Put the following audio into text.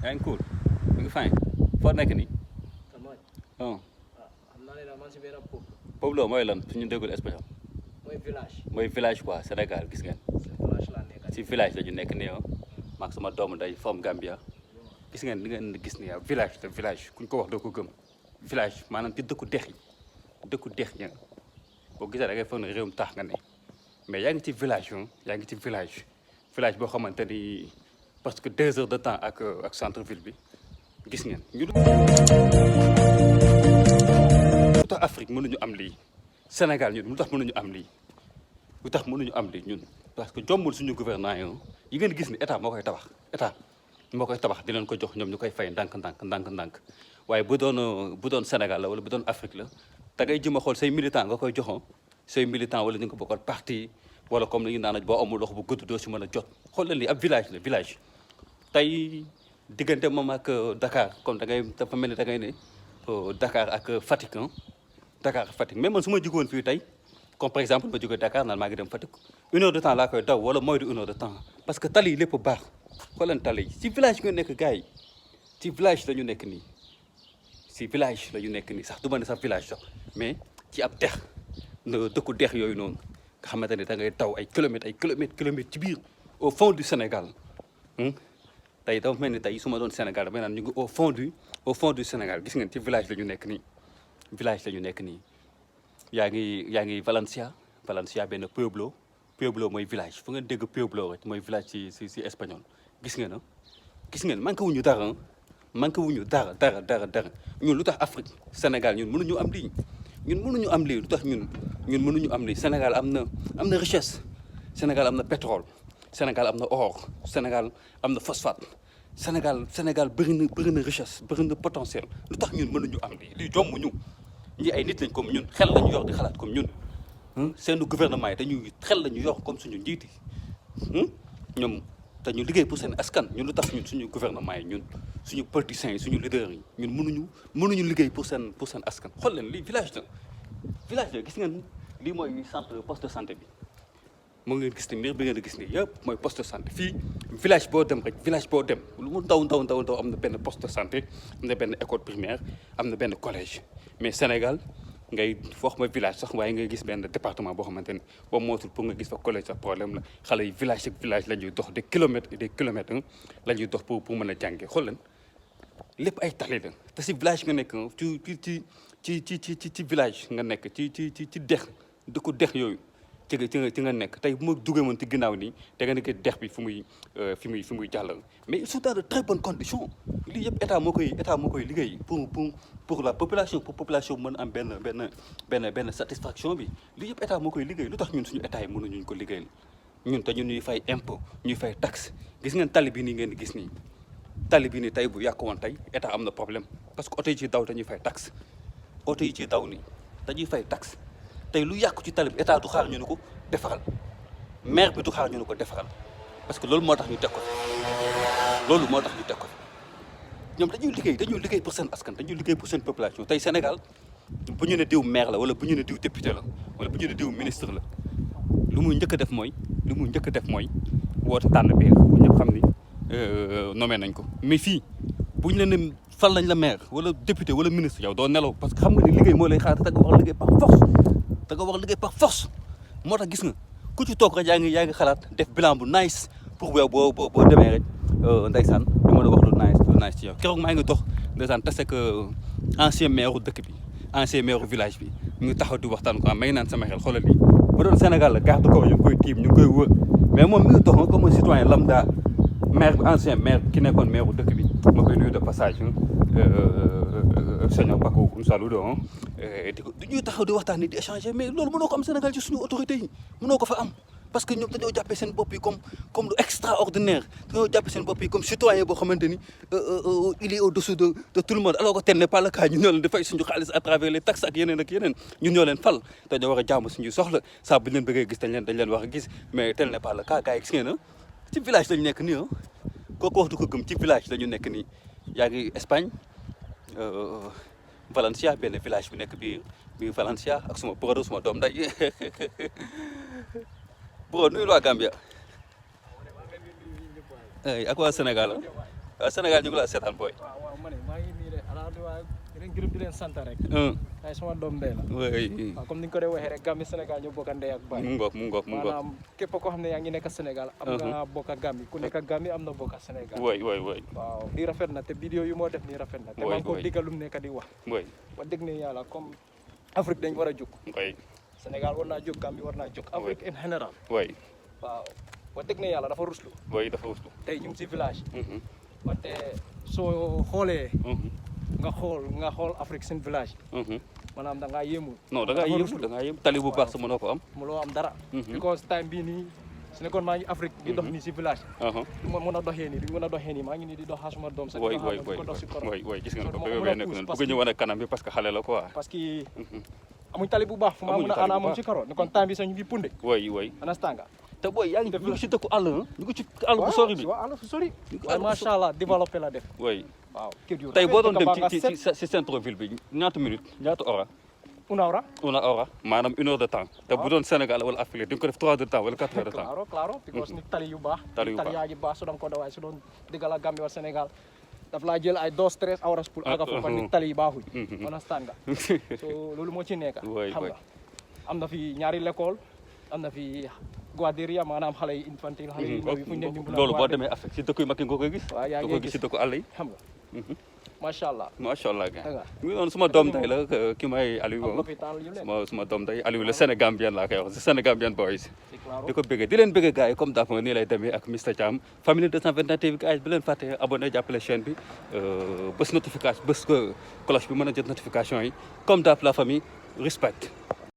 yaa ngi cool mi ngi fine foo nekk nii. Taman. oh Xam naa ne daal man si benn pub. Pueblo mooy lan suñu déggul espagnol. Village. mooy village quoi Sénégal gis ngeen. Village laa nekk. si village la ñu nekk nii ah. maag sama doomu day forme Gambia. gis ngeen li ngeen gis nii ah village te village kuñ ko wax doo ko gëm. village maanaam ci dëkku dex yi dëkku dex ña boo gisee da ngay foog ne réewum taax nga ne mais yaa ngi ci village yaa ngi ci village village boo xamante ni parce que 2 heures de temps ak centre ville bi gis ngeen. ñu lu tax Afrique mënuñu am lii Sénégal ñun lu tax mënuñu am lii lu tax mënuñu am lii ñun parce que jombul suñu gouvernement yi ngeen gis ni état moo koy tabax état moo koy tabax di leen ko jox ñoom ñu koy fay ndànk waaye bu doon Sénégal la wala bu doon Afrique la da ngay jëm a xool say militant nga koy joxoon say militant wala ñu nga bokkoon parti wala comme li ñu naan boo amul loxo bu gudd doo si mën a jot xool leen lii ab village la village tey diggante moom ak Dakar comme da ngay dafa mel ni da ngay ne Dakar ak Fatick Dakar ak Fatick même man su ma jógoon fii tey comme par exemple ma jógee Dakar naan maa ngi dem Fatick 1 heure de temps laa koy daw wala moins de 1 heure de temps parce que tali yi lépp baax xool leen tali yi si village nga nekk gars yi ci village la ñu nekk nii si village la ñu nekk nii sax du ma ne sax village sax mais ci ab dex dëkku dex yooyu noonu nga xamante ne da ngay daw ay kilomètres ci biir au fond du Sénégal tey dafa mel ni tey su ma doon Sénégal damay naan ñu ngi au fond du Sénégal gis ngeen ci village la ñu nekk nii village la ñu nekk nii yaa ngi Valencia benn Pueblo mooy village fu ngeen dégg Pueblo rek mooy village ci espagnol gis ngeen manqué wuñu dara ñun lu tax Afrique Sénégal ñun mënuñu am lii lu tax ñun mënuñu am lii Sénégal am na richesse Sénégal am na pétrole Sénégal am na or Sénégal am na phosphate Sénégal bëri na richesse bëri na potentiel lu tax ñun mënuñu am lii jomb ñu ñi ay nit lañ comme ñun xel lañu yor di xalaat comme ñun seen gouvernement yi dañuy xel lañu yor comme suñu njiit yi ñoom dañu liggéey pour seen askan ñun lu tax ñun suñu gouvernement yi ñun suñu politiciens yi suñu leaders yi ñun mënuñu liggéey pour seen askan xool leen lii village la gis ngeen lii mooy centre poste de santé bi moo ngeen gis ni mbir bi ngeen gis ni yëpp mooy poste de santé fii village boo dem lu mu ndaw am na benn poste de santé am na benn école primaire am na benn collège mais Sénégal ngay wax ma village sax waaye ngay gis benn département boo xamante ni boo mootul pour nga gis fa collège sax problème la xale yi village ak village la ñuy dox des kilomètres la ñuy dox pour mën a jàngee xool leen lépp ay tali la te si village nga nekk ci village nga nekk ci dex dëkku dex yooyu ci nga nekk tey bu ma duggee woon ci ginnaaw nii te nga nekk dex bi fi muy jàllal mais ils sont dans de très bonnes conditions lii yëpp état moo koy liggéey pour la population mën am benn satisfaction bi lii yëpp état moo koy liggéey lu tax ñun suñu état yi mënuñu ko liggéeyal ñun te ñun ñuy fay impôt ñuy fay taxe gis ngeen tali bi nii ngeen gis nii tali bi nii tey bu yàqu woon tey état am na problème parce que oto yi ci daw dañuy fay taxe oto yi ci daw nii dañuy fay taxe tey lu yàqu ci tali bi état du xaar ñu ne ko defaral maire bi du xaar ñu ne ko defaral parce que loolu moo tax ñu teg ko ñoom dañuy liggéey pour seen askan dañuy liggéey pour seen population tey Sénégal bu ñu ne diw maire la wala bu ñu ne diw député la wala bu ñu ne diw ministre la lu muy njëkk a def mooy woote tànn bi bu ñëpp xam ni nommé nañ ko mais fii bu ñu leen ne fal nañ la maire wala député wala ministre yow doo nelaw parce que xam nga ni liggéey moo lay xaar te nga war a liggéey par force moo tax gis nga ku ci toog rek yaa ngi xalaat def bilan bu nice pour yow boo demee rek ndeysaan ñu mën a wax lu nice ci yow keroog maa ngi dox ndeysaan tase que ancien maire dëkk bi ancien maire village bi ñu ngi taxaw di waxtaan ko may naan sama xel xoolal lii bu doon Sénégal la garde corps ñu ngi koy tiim ñu ngi koy wër mais moom mi ngi dox comme un citoyen lambda maire bi ancien maire ki nekkoon maire dëkk bi ma koy nuyu de passage sëñ Bako un saludo di ñuy taxaw di waxtaan ni di échanger mais loolu mënoo ko am Sénégal ci suñu autorités yi mënoo ko fa am parce que ñoom dañoo jàppee seen bopp yi comme lu extraordinaire dañoo jàppee seen bopp yi comme citoyen boo xamante ni il est au-dessous de tout le monde alors que tel n'est pas le cas ñun ñoo leen di fay suñu xaalis à travers les taxes ak yeneen ñun ñoo leen fal dañoo war a jàmm suñuy soxla saa bu ñu leen bëggee gis dañ leen war a gis mais tel n'est pas le cas gars yi gis ngeen ci village lañu nekk nii kooku wax du ko gëm ci village lañu nekk nii yaa ngi Espagne Valencia benn village bi nekk biir Valencia ak suma brother suma doom nday bro nuyu waa Gambia ak waa Sénégal Sénégal ñu ngi la seetaan booy. waaw ma ne maa ngi nii de ala di waa di leen gërëm di leen sant rek. ay sama doom ndey la. oui. waaw comme ni nga ko dee waxee rek Gambie Sénégal ñu bokk a ndey ak baay. mu ngoog. maanaam képp koo xam ne yaa ngi nekk Sénégal. am nga bokk a Gambie ku nekk Gambie am na bokk a Sénégal. oui. waaw lii rafet na te vidéo yu moo def nii rafet na. te maa ngi ko diggal lu mu nekk di wax. oui. wax dëgg ne yàlla comme Afrique dañ war a jóg. oui. Sénégal war naa jóg Gambie war naa jóg. Afrique en général. oui. waaw wax dëgg ne yàlla dafa ruslu. oui dafa ruslu. tey ñu ngi si village. wante soo xoolee. nga xool Afrique seen village. maanaam da ngaa yéemu. non da ngaa yéemu tali bu baax sa mënoo ko am. mënoo am dara. because time bii nii su nekkoon maa ngi Afrique di dox nii si village. du ma mën a doxee nii maa ngi nii di dox suma doom. sax ko dox si koro. gis ngeen ko bébé nekk noonu bëgg ñu wane kanam bi parce que xale la quoi. parce que amuñ tali bu baax fu ma mën a ana moom si karo ne kon time bi sax ñu ngi punde. oui. understand nga. te booy yaa ngi ñu ngi si dëkku àll ñu ngi ci àll bu sori bi. waaw àll bu sori. waaye macha allah développé la def. oui. waaw kër yu tey boo doon dem ci centre-ville bi ñaata minute ñaata hora. una hora. maanaam 1 heure de temps. te bu doon Sénégal wala Afrique di nga ko def 3 heures de temps wala 4 heures de temps. claro because ni tali yu baax. tali yaa ngi baax su doon ko dawaay su doon diggal ak Gambie wala Sénégal daf laa jël ay 2-3 hours pour àgga foofa ni tali yi baaxuñ. understand nga. so loolu moo ci nekk. xam nga am na fi ñaari l'école am na fi guarderia maanaam xale yi infantile xale yi ndaw yi fu ñu leen di loolu boo demee Afrique si dëkk yu mag yi nga koy gis. waaw yaa ngi koy gis si dëkku àll yi. xam nga macha allah. gars mi ngi doon suma doom day la ki may Aliou suma doom day Aliou le Sénégambien laa koy wax si Sénégambien boys di ko bëggee di leen bëggee gars yi comme dafa nii lay demee ak Mr Thiam famille 221 TV gars yi bi leen fàtte abonné jàppale chaîne bi bës notification bës cloche bi mën a jot notification yi comme daaf la famille respect